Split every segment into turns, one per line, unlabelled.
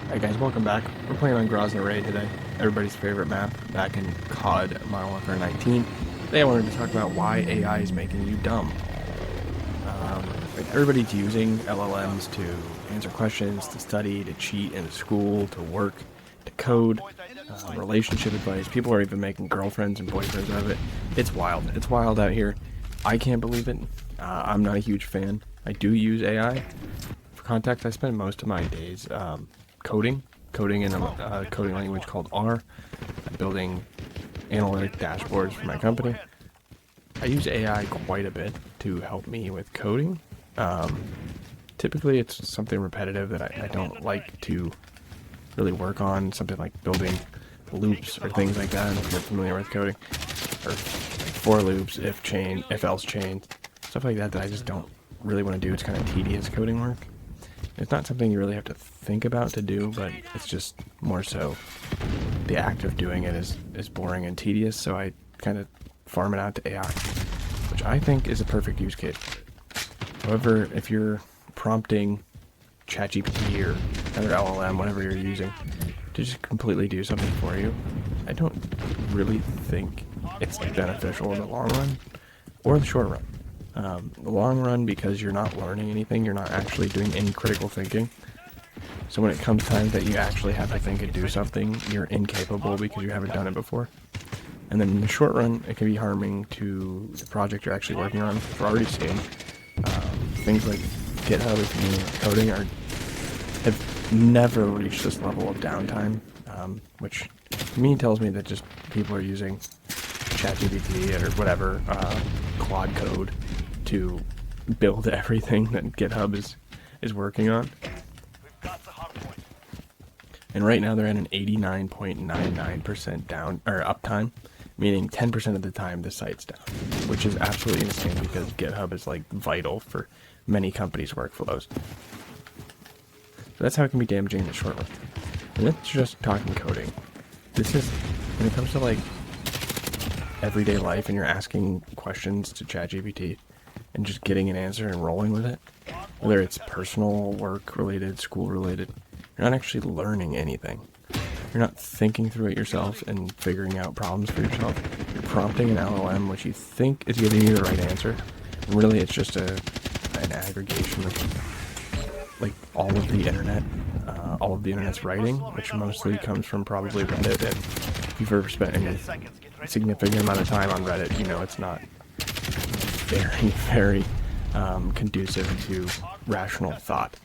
Alright guys, welcome back. We're playing on Grozny Raid today. Everybody's favorite map back in COD Modern Warfare 19. Today I wanted to talk about why AI is making you dumb. Everybody's using LLMs to answer questions, to study, to cheat in school, to work, to code, relationship advice. People are even making girlfriends and boyfriends out of it. It's wild. It's wild out here. I can't believe it. I'm not a huge fan. I do use AI. For context, I spend most of my days coding in a coding language called R. I'm building analytic dashboards for my company. I use AI quite a bit to help me with coding. Typically, it's something repetitive that I don't like to really work on, something like building loops or things like that. If you're familiar with coding, or like for loops, if chain, if else chains, stuff like that I just don't really want to do. It's kind of tedious coding work. It's not something you really have to think about to do, but it's just more so the act of doing it is boring and tedious, so I kind of farm it out to AI, which I think is a perfect use case. However, if you're prompting ChatGPT or another LLM, whatever you're using, to just completely do something for you, I don't really think it's beneficial in the long run or the short run. The long run, because you're not learning anything, you're not actually doing any critical thinking. So when it comes time that you actually have to think and do something, you're incapable because you haven't done it before. And then in the short run, it can be harming to the project you're actually working on. We're already seeing things like GitHub and coding have never reached this level of downtime, which to me tells me that just people are using ChatGPT or whatever Claude code to build everything that GitHub is working on. And right now they're at an 89.99% down or uptime, meaning 10% of the time the site's down, which is absolutely insane because GitHub is like vital for many companies' workflows. So that's how it can be damaging in the short run. And that's just talking coding. This is when it comes to like everyday life and you're asking questions to ChatGPT and just getting an answer and rolling with it, whether it's personal, work related, school related, you're not actually learning anything. You're not thinking through it yourself and figuring out problems for yourself. You're prompting an LLM which you think is giving you the right answer, and really it's just an aggregation of like all of the internet's writing, which mostly comes from probably Reddit. And if you've ever spent any significant amount of time on Reddit, you know it's not very conducive to rational thought.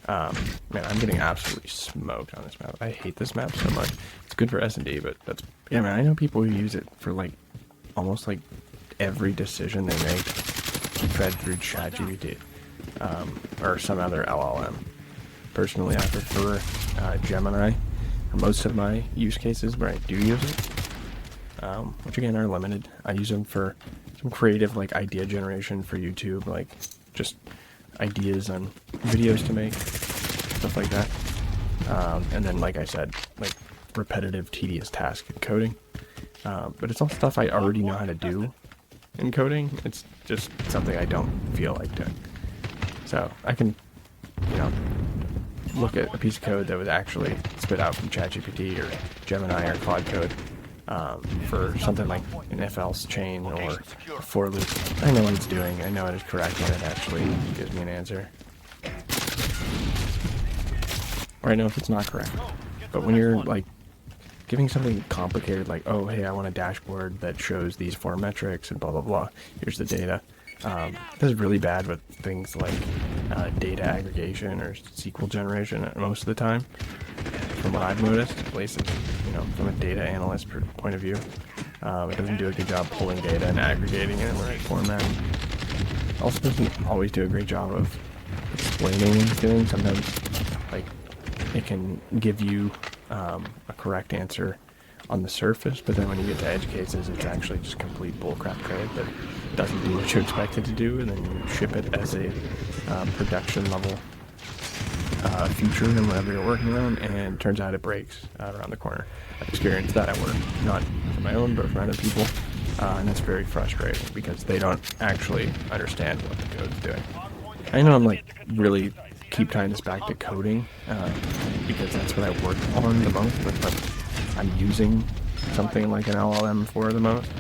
Man, I'm getting absolutely smoked on this map. I hate this map so much. It's good for S&D, but that's... Yeah, man, I know people who use it for, like, almost, like, every decision they make fed through ChatGPT, or some other LLM. Personally, I prefer Gemini for most of my use cases where I do use it, which, again, are limited. I use them for some creative, like, idea generation for YouTube, like, just ideas on videos to make, stuff like that. And then, like I said, like repetitive, tedious tasks in coding. But it's all stuff I already know how to do in coding. It's just something I don't feel like doing. So I can, look at a piece of code that was actually spit out from ChatGPT or Gemini or Claude code for something like an if-else chain or a for loop. I know what it's doing. I know it is correct, and it actually gives me an answer. Or I know if it's not correct. But when you're like giving something complicated, like, oh, hey, I want a dashboard that shows these 4 metrics and blah, blah, blah. Here's the data. This is really bad with things like data aggregation or SQL generation most of the time, from what I've noticed, at least from a data analyst point of view. It doesn't do a good job pulling data and aggregating it in the right format. It also doesn't always do a great job of explaining what it's doing. Sometimes, like, it can give you a correct answer on the surface, but then when you get to edge cases, it's actually just complete bullcrap code that doesn't do what you expect it to do, and then you ship it as a production level feature in whatever you're working on, and it turns out it breaks around the corner. I've experienced that at work, not for my own, but for other people, and that's very frustrating because they don't actually understand what the code's doing. I know I'm like really keep tying this back to coding because that's what I work on the most, but I'm using something like an LLM for the most.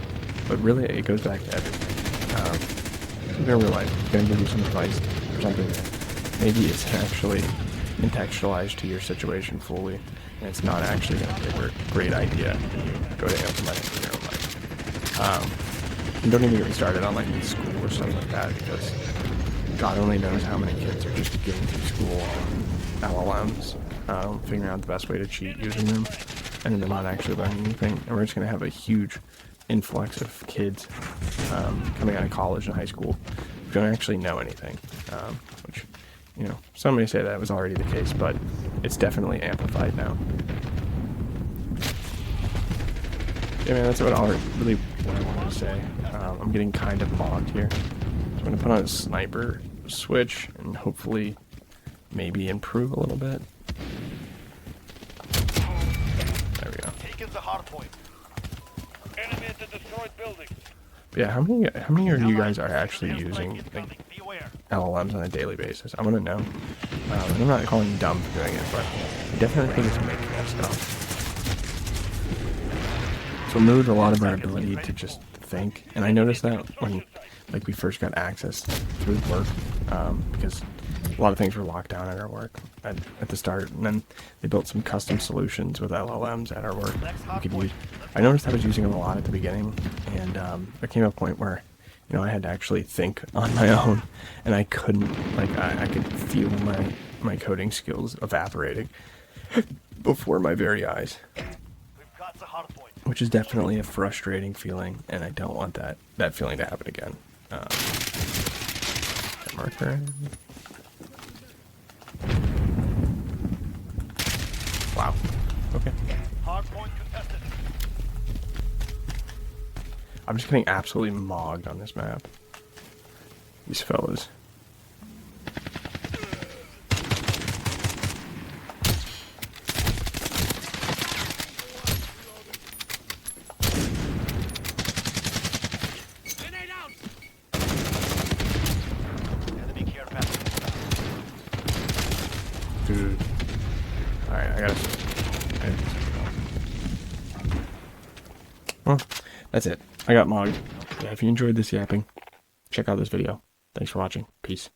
But really, it goes back to everything. In real life, I'm going to give you some advice or something that maybe it's actually contextualized to your situation fully, and it's not actually going to be a great idea when you go to implement it in your own life. And don't even get me started on like in school or something like that, because God only knows how many kids are just getting through school on LLMs, figuring out the best way to cheat using them, and then they're not actually learning anything. And we're just going to have a huge influx of kids coming out of college and high school who don't actually know anything, which, you know, some may say that was already the case, but it's definitely amplified now. Yeah, man, that's about all really what I wanted to say. I'm getting kind of bogged here. So I'm going to put on a sniper switch and hopefully maybe improve a little bit. There we go.
Taking the hard point. Enemy at the destroyed building.
But yeah, how many of you guys are actually using like LLMs on a daily basis? I want to know. And I'm not calling you dumb for doing it, but I definitely think it's making us dumb. So it removed a lot of our ability to just think, and I noticed that when like we first got access through work, because a lot of things were locked down at our work at the start, and then they built some custom solutions with LLMs at our work we could use. I noticed I was using them a lot at the beginning, and there came a point where, you know, I had to actually think on my own, and I couldn't, like, I could feel my coding skills evaporating before my very eyes, which is definitely a frustrating feeling, and I don't want that feeling to happen again. Marker. Wow. Okay. I'm just getting absolutely mogged on this map. These fellas. Dude. Alright, I gotta... Well, that's it. I got mogged. Yeah, if you enjoyed this yapping, check out this video. Thanks for watching. Peace.